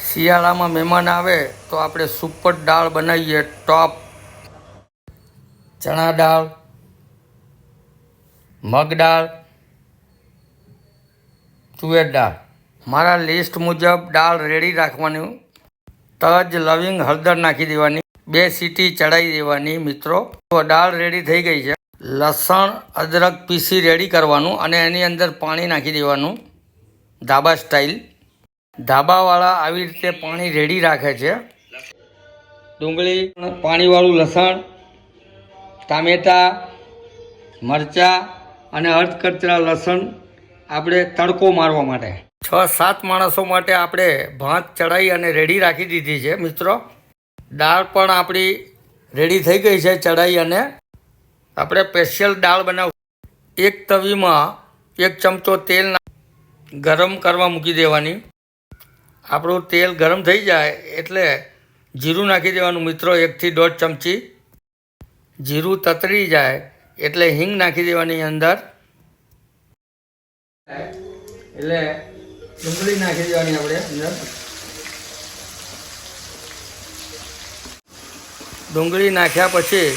શિયાળામાં મહેમાન આવે તો આપણે સુપર દાળ બનાવીએ ટોપ. ચણા દાળ, મગ દાળ, તુવેર દાળ. મારા લિસ્ટ મુજબ દાળ રેડી રાખવાની. તજ, લવિંગ, હળદર નાખી દેવાની. 2 સીટી ચડાવી દેવાની મિત્રો. તો દાળ રેડી થઈ ગઈ છે. લસણ, અદરક પીસી રેડી કરવાનું અને એની અંદર પાણી નાખી દેવાનું ધાબા સ્ટાઇલ. ધાબાવાળા આવી રીતે પાણી રેડી રાખે છે. ડુંગળી, પાણીવાળું લસણ, ટામેટાં, મરચાં અને અર્ધકચરા લસણ આપણે તડકો મારવા માટે 6-7 માણસો માટે આપણે ભાત ચડાવી અને રેડી રાખી દીધી છે મિત્રો. દાળ પણ આપણી રેડી થઈ ગઈ છે ચડાવી અને આપણે સ્પેશિયલ દાળ બનાવ. એક તવીમાં 1 ચમચો તેલ ગરમ કરવા મૂકી દેવાની. આપણું તેલ ગરમ થઈ જાય એટલે જીરું નાખી દેવાનું મિત્રો, 1 થી 1.5 ચમચી. જીરું તતરી જાય એટલે હિંગ નાખી દેવાની અંદર. એટલે ડુંગળી નાખી દેવાની આપણે અંદર. ડુંગળી નાખ્યા પછી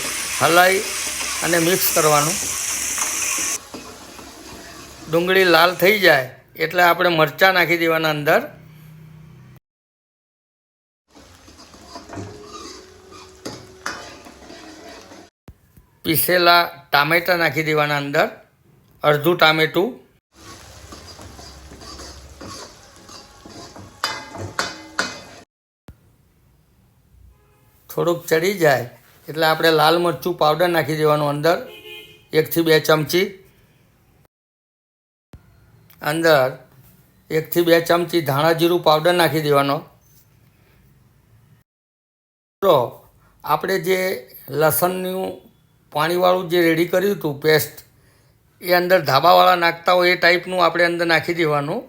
હલાવી અને મિક્સ કરવાનું. ડુંગળી લાલ થઈ જાય એટલે આપણે મરચાં નાખી દેવાના અંદર. પીસેલા ટામેટાં નાખી દેવાના અંદર, અડધું ટામેટું. થોડુંક ચડી જાય એટલે આપણે લાલ મરચું પાવડર નાખી દેવાનું અંદર, 1 થી 2 ચમચી. અંદર 1 થી 2 ચમચી ધાણા જીરું પાવડર નાખી દેવાનો. તો આપણે જે લસણનું પાણીવાળું જે રેડી કર્યું હતું પેસ્ટ, એ અંદર ધાબાવાળા નાખતા હોય એ ટાઈપનું આપણે અંદર નાખી દેવાનું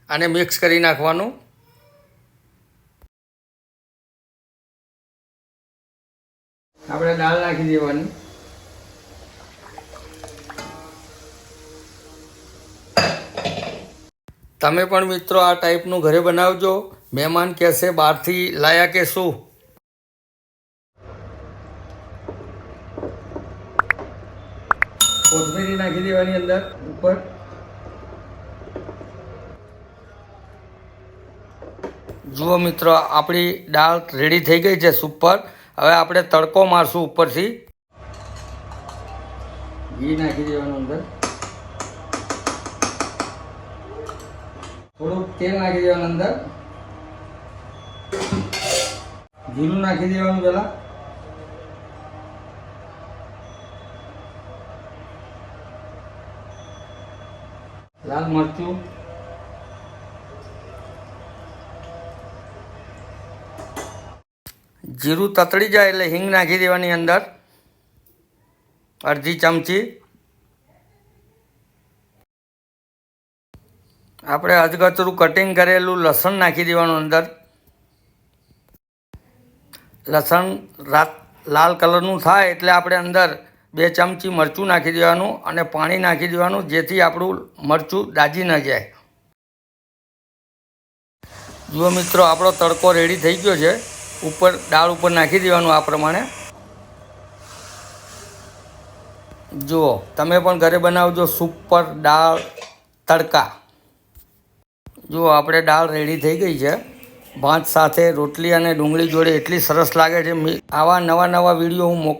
અને મિક્સ કરી નાખવાનું. આપણે દાળ નાખી દેવાની. તમે પણ મિત્રો આ ટાઈપનું ઘરે બનાવજો. મહેમાન કહેશે બહારથી લાયા કે શું. કોથમીરી નાખી દેવાની અંદર ઉપર. જુઓ મિત્રો, આપણી દાળ રેડી થઈ ગઈ છે સુપર. હવે આપણે તડકો મારશું ઉપરથી. ઘી નાખી દેવાનું અંદર. થોડુંક તેલ નાખી દેવાનું અંદર. જીરું નાખી દેવાનું પહેલાં. લાલ મરચું, જીરું તતડી જાય એટલે હિંગ નાખી દેવાની અંદર, અડધી ચમચી. આપણે અધકચરું કટિંગ કરેલું લસણ નાખી દેવાનું અંદર. લસણ લાલ કલરનું થાય એટલે આપણે અંદર 2 ચમચી મરચું નાખી દેવાનું અને પાણી નાખી દેવાનું, જેથી આપણું મરચું દાજી ન જાય. જુઓ મિત્રો, આપણો તડકો રેડી થઈ ગયો છે. ઉપર દાળ ઉપર નાખી દેવાનું આ પ્રમાણે. જુઓ, તમે પણ ઘરે બનાવજો સુપર દાળ તડકા. જુઓ, આપણે દાળ રેડી થઈ ગઈ છે. ભાત સાથે રોટલી અને ડુંગળી જોડે એટલી સરસ લાગે છે. આવા નવા વિડીયો હું